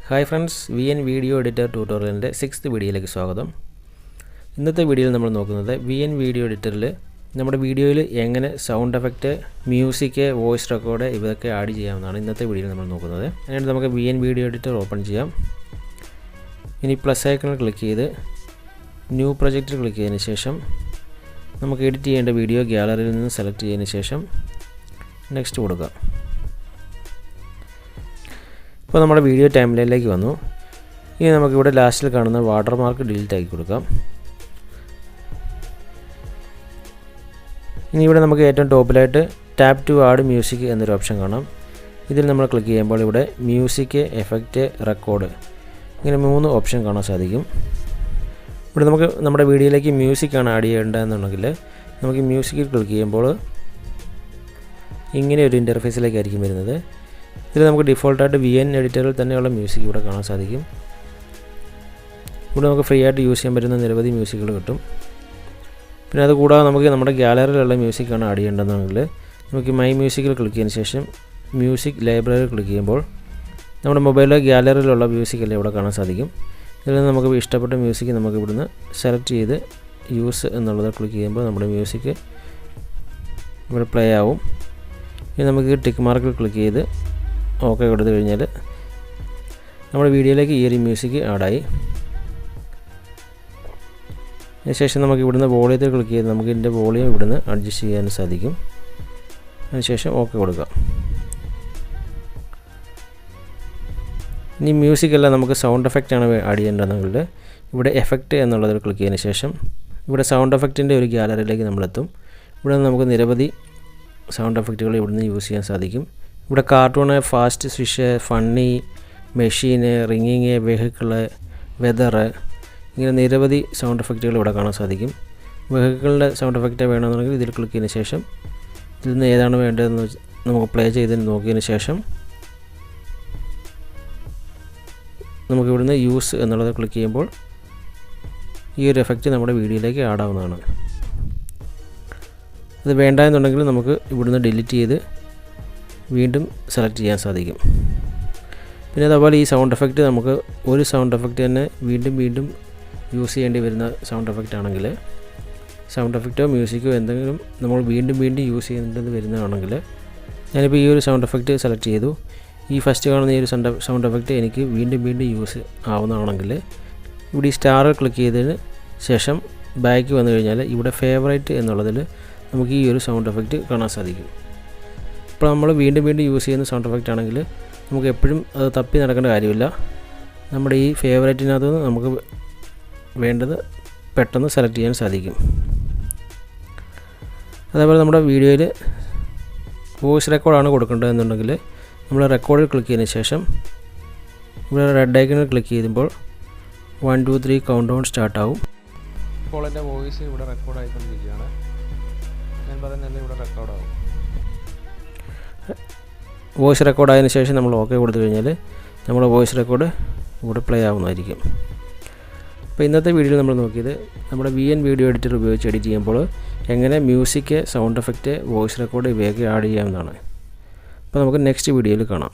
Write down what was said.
Hi friends, VN video editor ട്യൂട്ടോറിയലിൻ്റെ 6th വീഡിയോയിലേക്ക് സ്വാഗതം. ഇന്നത്തെ വീഡിയോയിൽ നമ്മൾ നോക്കുന്നത് VN വീഡിയോ എഡിറ്ററിൽ നമ്മുടെ വീഡിയോയിൽ എങ്ങനെ sound effect, music, voice record ഇവയൊക്കെ ആഡ് ചെയ്യാമെന്നാണ് ഇന്നത്തെ വീഡിയോയിൽ നമ്മൾ നോക്കുന്നത്. അതിനായിട്ട് നമുക്ക് VN വീഡിയോ എഡിറ്റർ ഓപ്പൺ ചെയ്യാം. ഇനി പ്ലസ് ഐക്കണിൽ ക്ലിക്ക് ചെയ്ത് ന്യൂ പ്രൊജക്റ്റിൽ ക്ലിക്ക് ചെയ്തതിന് ശേഷം നമുക്ക് എഡിറ്റ് ചെയ്യേണ്ട വീഡിയോ ഗ്യാലറിയിൽ നിന്ന് സെലക്ട് ചെയ്തതിന് ശേഷം നെക്സ്റ്റ് കൊടുക്കാം. ഇപ്പോൾ നമ്മുടെ വീഡിയോ ടൈംലൈനിലേക്ക് വന്നു. ഇനി നമുക്കിവിടെ ലാസ്റ്റിൽ കാണുന്ന വാട്ടർമാർക്ക് ഡിലീറ്റ് ആക്കി കൊടുക്കാം. ഇനി ഇവിടെ നമുക്ക് ഏറ്റവും ടോപ്പിലായിട്ട് ടാപ്പ് ടു ആഡ് മ്യൂസിക് എന്നൊരു ഓപ്ഷൻ കാണാം. ഇതിൽ നമ്മൾ ക്ലിക്ക് ചെയ്യുമ്പോൾ ഇവിടെ മ്യൂസിക്, എഫക്റ്റ്, റെക്കോർഡ് ഇങ്ങനെ 3 ഓപ്ഷൻ കാണാൻ സാധിക്കും. ഇവിടെ നമുക്ക് നമ്മുടെ വീഡിയോയിലേക്ക് മ്യൂസിക്കാണ് ആഡ് ചെയ്യേണ്ടതെന്നുണ്ടെങ്കിൽ നമുക്ക് മ്യൂസിക്കിൽ ക്ലിക്ക് ചെയ്യുമ്പോൾ ഇങ്ങനെ ഒരു ഇൻ്റർഫേസിലേക്കായിരിക്കും വരുന്നത്. ഇതിൽ നമുക്ക് ഡിഫോൾട്ടായിട്ട് VN എഡിറ്ററിൽ തന്നെയുള്ള മ്യൂസിക് ഇവിടെ കാണാൻ സാധിക്കും. ഇവിടെ നമുക്ക് ഫ്രീ ആയിട്ട് യൂസ് ചെയ്യാൻ പറ്റുന്ന നിരവധി മ്യൂസിക്കുകൾ കിട്ടും. പിന്നെ അതുകൂടാതെ നമുക്ക് നമ്മുടെ ഗ്യാലറിയിലുള്ള മ്യൂസിക്കാണ് ആഡ് ചെയ്യേണ്ടതെങ്കിൽ നമുക്ക് മൈ മ്യൂസിക്കിൽ ക്ലിക്ക് ചെയ്തതിന് ശേഷം മ്യൂസിക് ലൈബ്രറി ക്ലിക്ക് ചെയ്യുമ്പോൾ നമ്മുടെ മൊബൈലിലെ ഗ്യാലറിയിലുള്ള മ്യൂസിക്കെല്ലാം ഇവിടെ കാണാൻ സാധിക്കും. ഇതിൽ നിന്ന് നമുക്ക് ഇഷ്ടപ്പെട്ട മ്യൂസിക് നമുക്ക് ഇവിടുന്ന് സെലക്ട് ചെയ്ത് യൂസ് എന്നുള്ളത് ക്ലിക്ക് ചെയ്യുമ്പോൾ നമ്മുടെ മ്യൂസിക് ഇവിടെ പ്ലേ ആവും. ഇനി നമുക്ക് ടിക്ക് മാർക്കിൽ ക്ലിക്ക് ചെയ്ത് ഓക്കെ കൊടുത്തു കഴിഞ്ഞാൽ നമ്മുടെ വീഡിയോയിലേക്ക് ഈ ഒരു മ്യൂസിക് ആഡായി. അതിനുശേഷം നമുക്ക് ഇവിടുന്ന് വോളിയത്തിൽ ക്ലിക്ക് ചെയ്ത് നമുക്ക് ഇതിൻ്റെ വോളിയം ഇവിടുന്ന് അഡ്ജസ്റ്റ് ചെയ്യാൻ സാധിക്കും. അതിനുശേഷം ഓക്കെ കൊടുക്കാം. ഇനി മ്യൂസിക്കെല്ലാം നമുക്ക് സൗണ്ട് എഫക്റ്റാണ് ആഡ് ചെയ്യേണ്ടതെങ്കിൽ ഇവിടെ എഫക്റ്റ് എന്നുള്ളതിൽ ക്ലിക്ക് ചെയ്തതിന് ശേഷം ഇവിടെ സൗണ്ട് എഫക്റ്റിൻ്റെ ഒരു ഗ്യാലറിയിലേക്ക് നമ്മളെത്തും. ഇവിടെ നമുക്ക് നിരവധി സൗണ്ട് എഫക്റ്റുകൾ ഇവിടുന്ന് യൂസ് ചെയ്യാൻ സാധിക്കും. ഇവിടെ കാർട്ടൂണ്, ഫാസ്റ്റ് സ്വിഷ്, ഫണ്ണി, മെഷീന്, റിങ്ങിങ്, വെഹിക്കിള്, വെതർ ഇങ്ങനെ നിരവധി സൗണ്ട് എഫക്റ്റുകൾ ഇവിടെ കാണാൻ സാധിക്കും. വെഹിക്കിളിൻ്റെ സൗണ്ട് എഫക്റ്റ് വേണമെന്നുണ്ടെങ്കിൽ ഇതിൽ ക്ലിക്ക് ചെയ്തതിന് ശേഷം ഇതിൽ നിന്ന് ഏതാണ് വേണ്ടതെന്ന് നമുക്ക് പ്ലേ ചെയ്ത് നോക്കിയതിന് ശേഷം നമുക്ക് ഇവിടുന്ന് യൂസ് എന്നുള്ളത് ക്ലിക്ക് ചെയ്യുമ്പോൾ ഈ ഒരു എഫക്റ്റ് നമ്മുടെ വീഡിയോയിലേക്ക് ആഡാവുന്നതാണ്. അത് വേണ്ട എന്നുണ്ടെങ്കിൽ നമുക്ക് ഇവിടുന്ന് ഡിലീറ്റ് ചെയ്ത് വീണ്ടും സെലക്ട് ചെയ്യാൻ സാധിക്കും. പിന്നെ അതുപോലെ ഈ സൗണ്ട് എഫക്റ്റ് നമുക്ക് ഒരു സൗണ്ട് എഫക്റ്റ് തന്നെ വീണ്ടും യൂസ് ചെയ്യേണ്ടി വരുന്ന സൗണ്ട് എഫക്റ്റ് ആണെങ്കിൽ, സൗണ്ട് എഫക്റ്റോ മ്യൂസിക്കോ എന്തെങ്കിലും നമ്മൾ വീണ്ടും യൂസ് ചെയ്യേണ്ടത് വരുന്നതാണെങ്കിൽ ഞാനിപ്പോൾ ഈ ഒരു സൗണ്ട് എഫക്റ്റ് സെലക്ട് ചെയ്തു. ഈ ഫസ്റ്റ് കാണുന്ന ഈ ഒരു സൗണ്ട് എഫക്റ്റ് എനിക്ക് വീണ്ടും യൂസ് ആവുന്നതാണെങ്കിൽ ഇവിടെ ഈ സ്റ്റാറിൽ ക്ലിക്ക് ചെയ്തതിന് ശേഷം ബാക്ക് വന്നു കഴിഞ്ഞാൽ ഇവിടെ ഫേവറേറ്റ് എന്നുള്ളതിൽ നമുക്ക് ഈ ഒരു സൗണ്ട് എഫക്റ്റ് കാണാൻ സാധിക്കും. ഇപ്പോൾ നമ്മൾ വീണ്ടും യൂസ് ചെയ്യുന്ന സൗണ്ട് എഫക്റ്റ് ആണെങ്കിൽ നമുക്ക് എപ്പോഴും അത് തപ്പി നടക്കേണ്ട കാര്യമില്ല. നമ്മുടെ ഈ ഫേവറേറ്റിനകത്ത് നമുക്ക് വേണ്ടത് പെട്ടെന്ന് സെലക്ട് ചെയ്യാൻ സാധിക്കും. അതേപോലെ നമ്മുടെ വീഡിയോയിൽ വോയിസ് റെക്കോർഡാണ് കൊടുക്കേണ്ടതെന്നുണ്ടെങ്കിൽ നമ്മൾ റെക്കോർഡിൽ ക്ലിക്ക് ചെയ്തതിന് ശേഷം ഇവിടെ റെഡ് ഐക്കണിൽ ക്ലിക്ക് ചെയ്യുമ്പോൾ 1 2 3 കൗണ്ട് ഡൗൺ സ്റ്റാർട്ട് ആവും. ഇപ്പോൾ എൻ്റെ വോയിസ് ഇവിടെ റെക്കോർഡ് ആയിക്കൊണ്ടിരിക്കുകയാണ്. ഞാൻ പറയുന്നത് ഇവിടെ റെക്കോർഡാവും. വോയിസ് റെക്കോർഡ് ആയതിനു ശേഷം നമ്മൾ ഓക്കെ കൊടുത്തു കഴിഞ്ഞാൽ നമ്മുടെ വോയിസ് റെക്കോർഡ് ഇവിടെ പ്ലേ ആവുന്നതായിരിക്കും. അപ്പോൾ ഇന്നത്തെ വീഡിയോയിൽ നമ്മൾ നോക്കിയത് നമ്മുടെ VN വീഡിയോ എഡിറ്റർ ഉപയോഗിച്ച് എഡിറ്റ് ചെയ്യുമ്പോൾ എങ്ങനെ music, sound effect, voice record ഇവയൊക്കെ ആഡ് ചെയ്യാമെന്നാണ്. അപ്പോൾ നമുക്ക് നെക്സ്റ്റ് വീഡിയോയിൽ കാണാം.